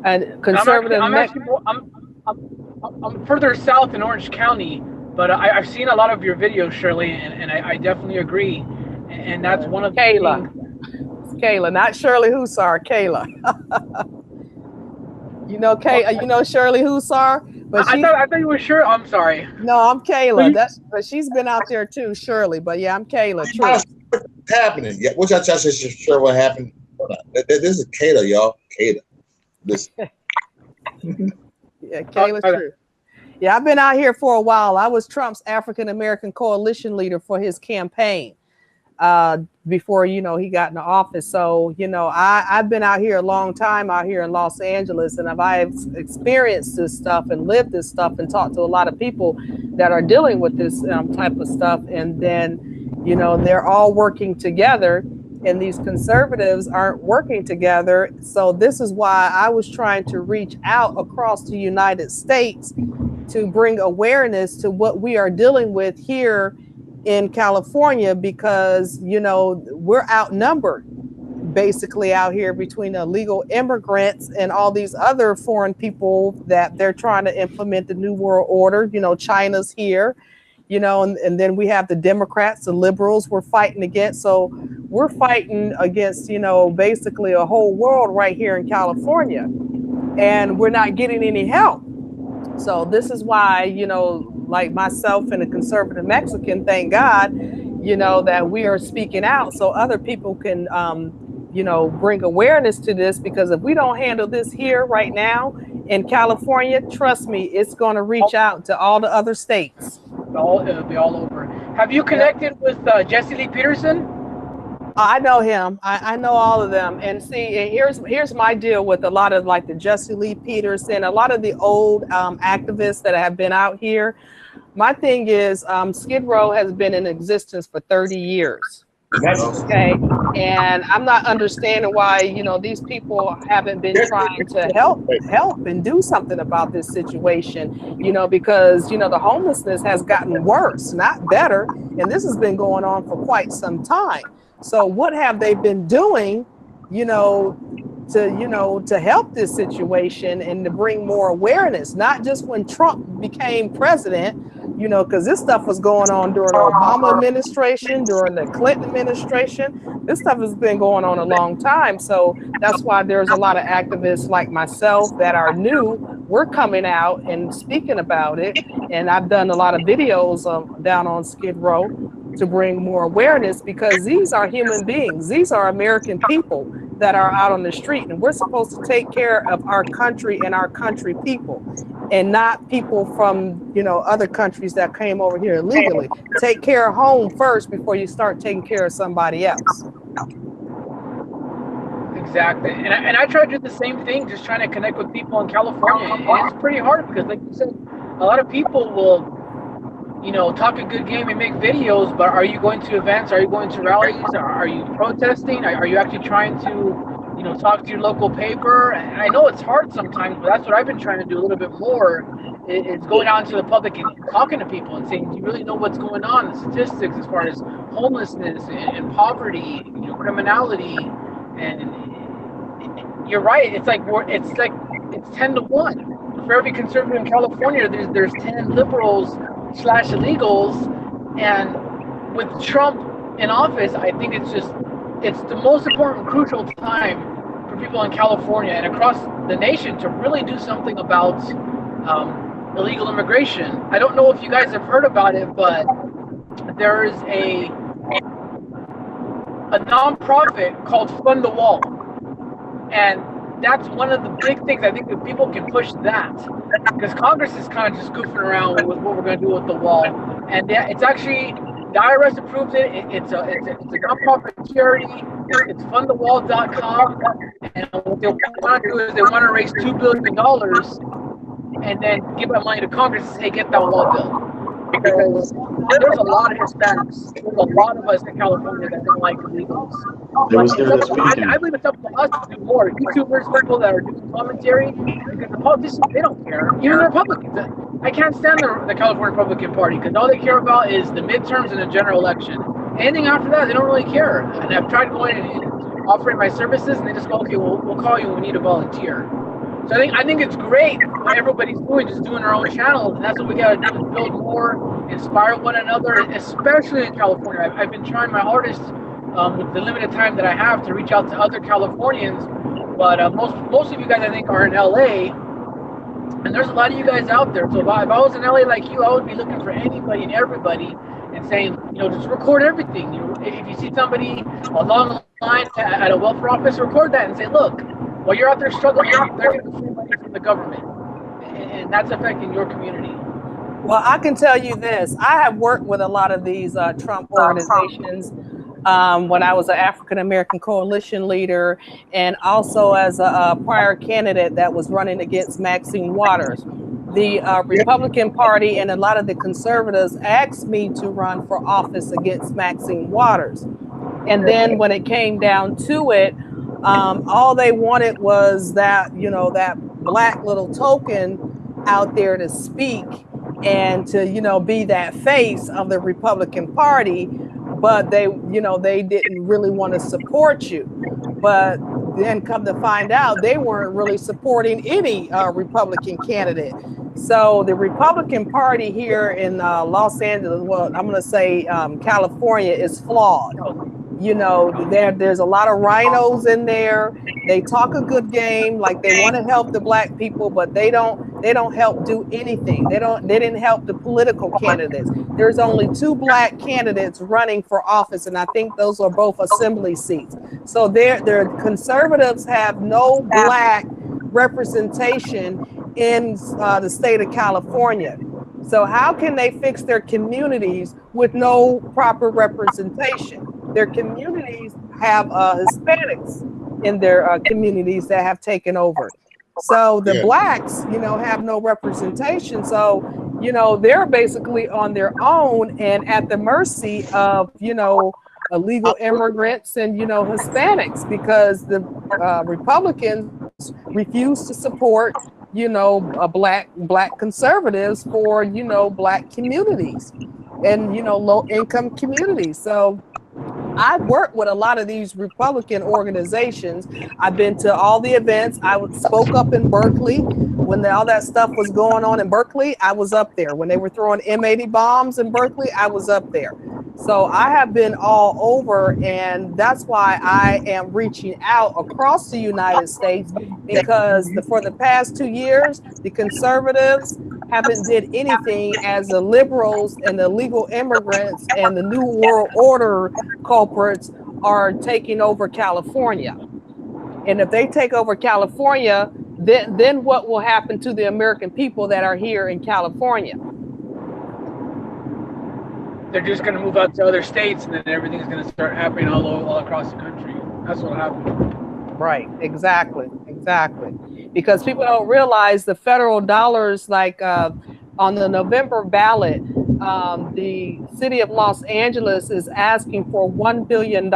And And conservative I'm further south in Orange County, but I've seen a lot of your videos, Shirley, and I definitely agree. And that's one of the Kayla. things. It's Kayla, not Shirley Husar, Kayla. Oh, You know Shirley Husar, but she's I thought you were sure. I'm sorry. no, I'm So Kayla. you, But she's been out there too, Shirley. But yeah, I'm Kayla. I'm not True. sure what's happening. Yeah, which I just sure what happened. This is Kata, y'all. Kata. This. Yeah, oh, Kayla. okay. True. Yeah, I've been out here for a while. I was Trump's African American coalition leader for his campaign before he got into office. So I've been out here a long time out here in Los Angeles, and I've experienced this stuff and lived this stuff and talked to a lot of people that are dealing with this type of stuff. And then they're all working together, and these conservatives aren't working together. So this is why I was trying to reach out across the United States to bring awareness to what we are dealing with here in California, because we're outnumbered basically out here between illegal immigrants and all these other foreign people that they're trying to implement the new world order. China's here, and then we have the Democrats, the liberals we're fighting against. So we're fighting against basically a whole world right here in California, and we're not getting any help. So this is why, like myself and a conservative Mexican, thank God, that we are speaking out so other people can, bring awareness to this. Because if we don't handle this here right now in California, trust me, it's going to reach out to all the other states. It'll be all over. Have you Yep. connected with Jesse Lee Peterson? I know him. I know all of them. And see, and here's my deal with a lot of like the Jesse Lee Peterson, a lot of the old activists that have been out here. My thing is, Skid Row has been in existence for 30 years. Okay. And I'm not understanding why, these people haven't been trying to help and do something about this situation, because, the homelessness has gotten worse, not better. And this has been going on for quite some time. So what have they been doing, to help this situation and to bring more awareness, not just when Trump became president, because this stuff was going on during the Obama administration, during the Clinton administration. This stuff has been going on a long time. So that's why there's a lot of activists like myself that are new. We're coming out and speaking about it. And I've done a lot of videos down on Skid Row to bring more awareness, because these are human beings. These are American people that are out on the street, and we're supposed to take care of our country and our country people, and not people from other countries that came over here illegally. Take care of home first before you start taking care of somebody else. Exactly. And I try to do the same thing, just trying to connect with people in California. And it's pretty hard because, like you said, a lot of people will talk a good game and make videos, but are you going to events? Are you going to rallies? Are you protesting? Are you actually trying to, talk to your local paper? And I know it's hard sometimes, but that's what I've been trying to do a little bit more, is going out into the public and talking to people and saying, do you really know what's going on? The statistics as far as homelessness and poverty, criminality. And you're right. It's 10-1. For every conservative in California, there's 10 liberals / illegals. And with Trump in office, I think it's the most important, crucial time for people in California and across the nation to really do something about illegal immigration. I don't know if you guys have heard about it, but there is a nonprofit called Fund the Wall, and that's one of the big things. I think that people can push that, because Congress is kind of just goofing around with what we're going to do with the wall. And it's actually, the IRS approved it. It's a nonprofit charity. It's fundthewall.com. And what they want to do is they want to raise $2 billion and then give that money to Congress and say, hey, get that wall built. Because there's a lot of Hispanics. There's a lot of us in California that don't like illegals. I believe it's up to us to do more. YouTubers, people that are doing commentary, because the politicians, they don't care. Even the Republicans. I can't stand the California Republican Party, because all they care about is the midterms and the general election. Anything after that, they don't really care. And I've tried going and offering my services, and they just go, okay, we'll call you when we need a volunteer. So I think it's great what everybody's doing, just doing their own channels, and that's what we got to do, is build more, inspire one another, especially in California. I've been trying my hardest with the limited time that I have to reach out to other Californians, but most of you guys I think are in LA, and there's a lot of you guys out there. So if I was in LA like you, I would be looking for anybody and everybody and saying, just record everything. If you see somebody along the line at a welfare office, record that and say, look, while you're out there struggling, they're getting free money from the government, and that's affecting your community. Well, I can tell you this. I have worked with a lot of these Trump organizations when I was an African American coalition leader, and also as a prior candidate that was running against Maxine Waters. The Republican Party and a lot of the conservatives asked me to run for office against Maxine Waters. And then when it came down to it, all they wanted was that, that black little token out there to speak and to, be that face of the Republican Party. But they didn't really want to support you. But then come to find out, they weren't really supporting any Republican candidate. So the Republican Party here in Los Angeles, well, I'm going to say California, is flawed. There's a lot of rhinos in there. They talk a good game, like they want to help the black people, but they don't help do anything. They didn't help the political candidates. There's only 2 black candidates running for office, and I think those are both assembly seats. So their conservatives have no black representation in the state of California. So how can they fix their communities with no proper representation? Their communities have Hispanics in their communities that have taken over. So the blacks, have no representation. So, they're basically on their own and at the mercy of, illegal immigrants and, Hispanics, because the Republicans refuse to support, black conservatives for, black communities and, low income communities. So I've worked with a lot of these Republican organizations. I've been to all the events. I spoke up in Berkeley when all that stuff was going on in Berkeley. I was up there. When they were throwing M80 bombs in Berkeley, I was up there. So I have been all over, and that's why I am reaching out across the United States, because for the past 2 years, the conservatives haven't did anything as the liberals and the legal immigrants and the New World Order culprits are taking over California. And if they take over California, then what will happen to the American people that are here in California? They're just going to move out to other states, and then everything's going to start happening all across the country. That's what happened. Right, exactly. Because people don't realize the federal dollars, like on the November ballot, the city of Los Angeles is asking for $1 billion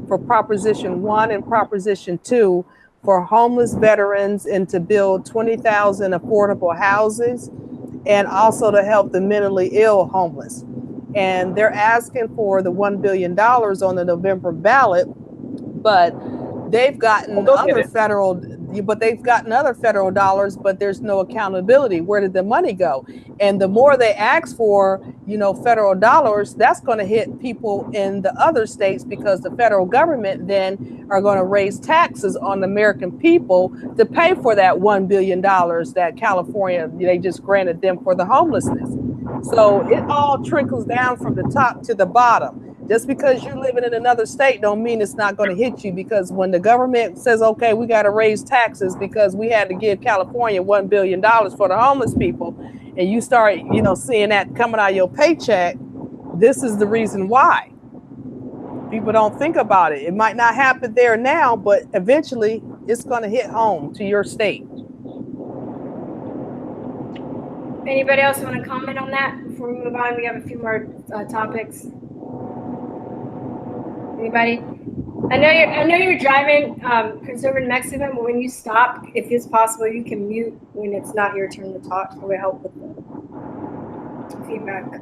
for Proposition 1 and Proposition 2 for homeless veterans, and to build 20,000 affordable houses, and also to help the mentally ill homeless. And they're asking for the $1 billion on the November ballot, but they've gotten other federal dollars, but there's no accountability. Where did the money go? And the more they ask for, federal dollars, that's going to hit people in the other states, because the federal government then are going to raise taxes on the American people to pay for that $1 billion that California, they just granted them for the homelessness. So it all trickles down from the top to the bottom. Just because you're living in another state don't mean it's not going to hit you, because when the government says, okay, we got to raise taxes because we had to give California $1 billion for the homeless people, and you start, seeing that coming out of your paycheck, this is the reason why. People don't think about it. It might not happen there now, but eventually it's going to hit home to your state. Anybody else want to comment on that before we move on? We have a few more topics. Anybody? I know you're driving, conservative Mexican, but when you stop, if it's possible, you can mute when it's not your turn to talk. It will help with the feedback.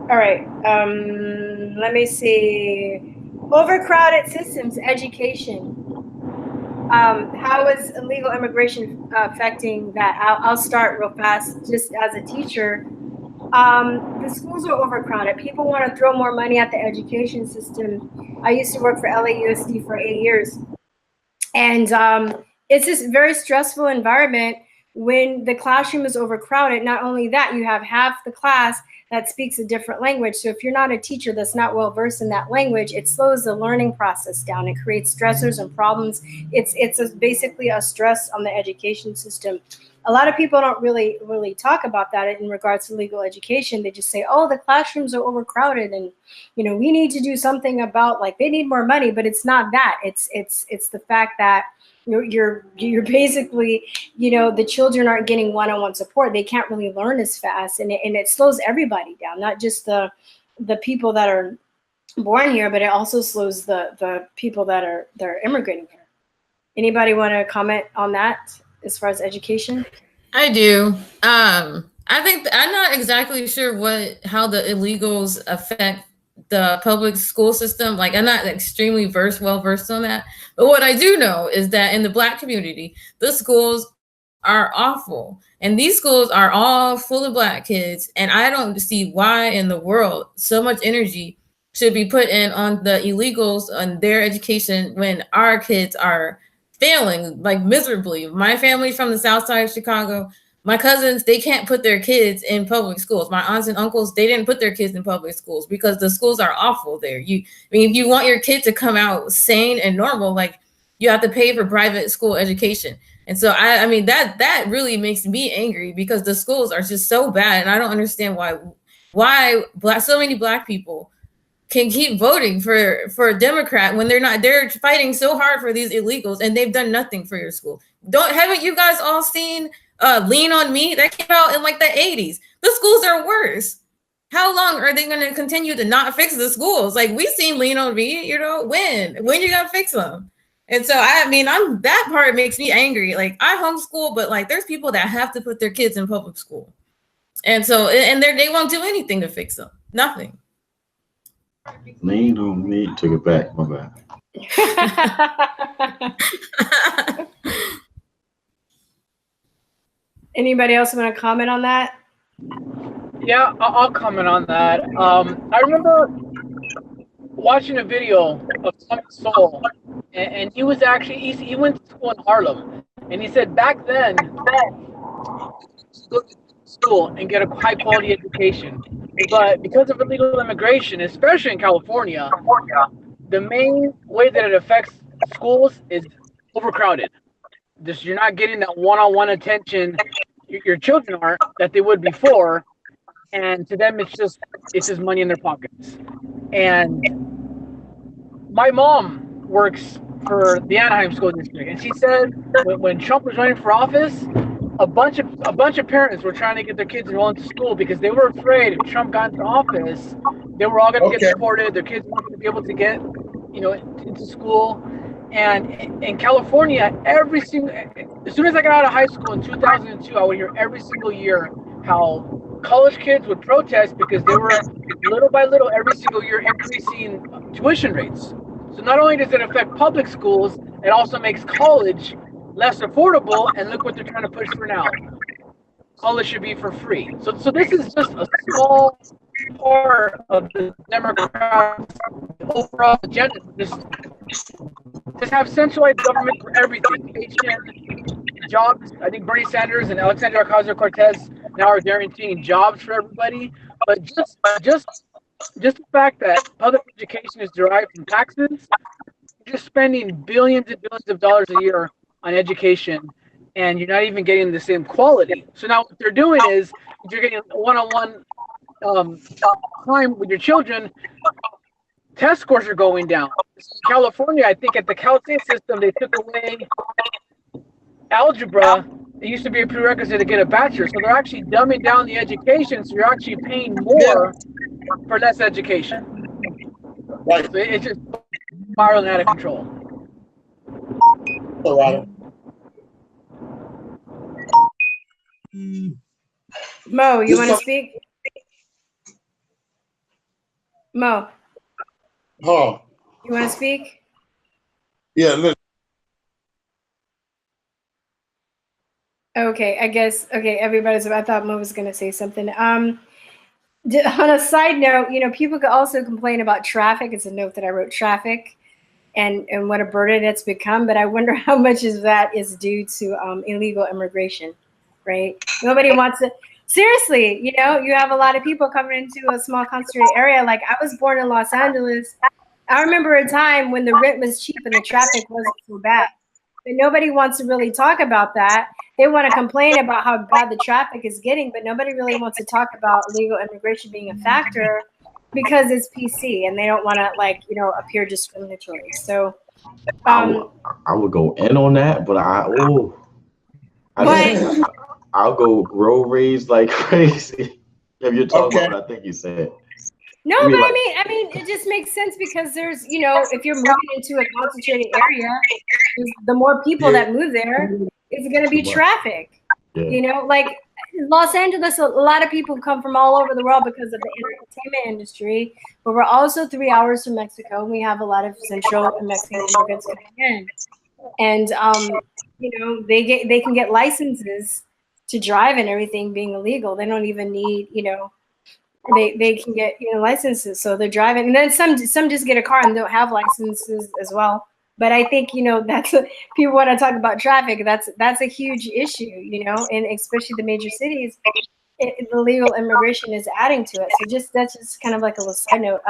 All right. Let me see. Overcrowded systems, education. How is illegal immigration affecting that? I'll start real fast. Just as a teacher, the schools are overcrowded. People want to throw more money at the education system. I used to work for LAUSD for 8 years, and it's this very stressful environment when the classroom is overcrowded. Not only that, you have half the class that speaks a different language. So if you're not a teacher that's not well versed in that language, it slows the learning process down. It creates stressors and problems. It's basically a stress on the education system. A lot of people don't really talk about that in regards to legal education. They just say, oh, the classrooms are overcrowded, and we need to do something about, like, they need more money. But it's not that. It's the fact that you're basically, the children aren't getting one-on-one support. They can't really learn as fast, and it slows everybody down, not just the people that are born here, but it also slows the people that are immigrating here. Anybody want to comment on that as far as education? I do. I think I'm not exactly sure how the illegals affect the public school system. Like, I'm not extremely well versed on that. But what I do know is that in the Black community, the schools are awful. And these schools are all full of Black kids. And I don't see why in the world so much energy should be put in on the illegals on their education when our kids are failing, like, miserably. My family's from the south side of Chicago. My cousins, they can't put their kids in public schools. My aunts and uncles, they didn't put their kids in public schools because the schools are awful there. If you want your kid to come out sane and normal, like, you have to pay for private school education. And so I mean that really makes me angry because the schools are just so bad, and I don't understand why so many Black people can keep voting for a Democrat when they're fighting so hard for these illegals and they've done nothing for your school. Haven't you guys all seen Lean on Me? That came out in like the 80s. The schools are worse. How long are they going to continue to not fix the schools? Like, we've seen Lean on Me, when you gonna fix them? And so that part makes me angry. Like, I homeschool, but like, there's people that have to put their kids in public school, and so they won't do anything to fix them. Nothing. Lean on me. Took it back. My bad. Anybody else want to comment on that? Yeah, I'll comment on that. I remember watching a video of some soul, and he was actually he went to school in Harlem, and he said back then, go to school and get a high quality education, but because of illegal immigration, especially in California, the main way that it affects schools is overcrowded. Just, you're not getting that one-on-one attention your children aren't that they would before, and to them it's just money in their pockets. And my mom works for the Anaheim School District, and she said when Trump was running for office, a bunch of parents were trying to get their kids enrolled into school because they were afraid if Trump got into office, they were all going to get deported. Their kids weren't going to be able to get, into school. And in California, as soon as I got out of high school in 2002, I would hear every single year how college kids would protest because they were little by little every single year increasing tuition rates. So not only does it affect public schools, it also makes college less affordable, and look what they're trying to push for now. College should be for free. So this is just a small part of the Democrats' overall agenda. Just have centralized government for everything. Jobs. I think Bernie Sanders and Alexandria Ocasio-Cortez now are guaranteeing jobs for everybody. But just the fact that public education is derived from taxes, you're just spending billions and billions of dollars a year on education, and you're not even getting the same quality. So now what they're doing is you're getting one-on-one time with your children. Test scores are going down. In California, I think at the Cal State system, they took away algebra. It used to be a prerequisite to get a bachelor's, so they're actually dumbing down the education, so you're actually paying more for less education. Right. So it's just spiraling out of control. Colorado. Mo, you want to speak? Mo, Huh. you want to speak? Yeah, look. Okay, I guess. Okay, everybody's. I thought Mo was gonna say something. On a side note, people could also complain about traffic. It's a note that I wrote, traffic, and what a burden it's become. But I wonder how much of that is due to illegal immigration, right? Nobody wants to. Seriously, you have a lot of people coming into a small concentrated area. Like, I was born in Los Angeles. I remember a time when the rent was cheap and the traffic wasn't so bad. But nobody wants to really talk about that. They want to complain about how bad the traffic is getting, but nobody really wants to talk about legal immigration being a factor because it's PC and they don't want to appear discriminatory. So I would go in on that, but I'll go road rage like crazy. If you're talking Okay. about what I think you said. no, I mean, but like- I mean, it just makes sense because there's, if you're moving into a concentrated area, the more people that move there, it's going to be traffic. Yeah. Like Los Angeles, a lot of people come from all over the world because of the entertainment industry, but we're also 3 hours from Mexico. And we have a lot of Central and Mexican immigrants coming in, and they can get licenses to drive and everything being illegal. They don't even need, they can get licenses, so they're driving, and then some just get a car and don't have licenses as well. But I think that's people want to talk about traffic. That's a huge issue, and especially the major cities. Illegal immigration is adding to it. So that's just kind of like a little side note.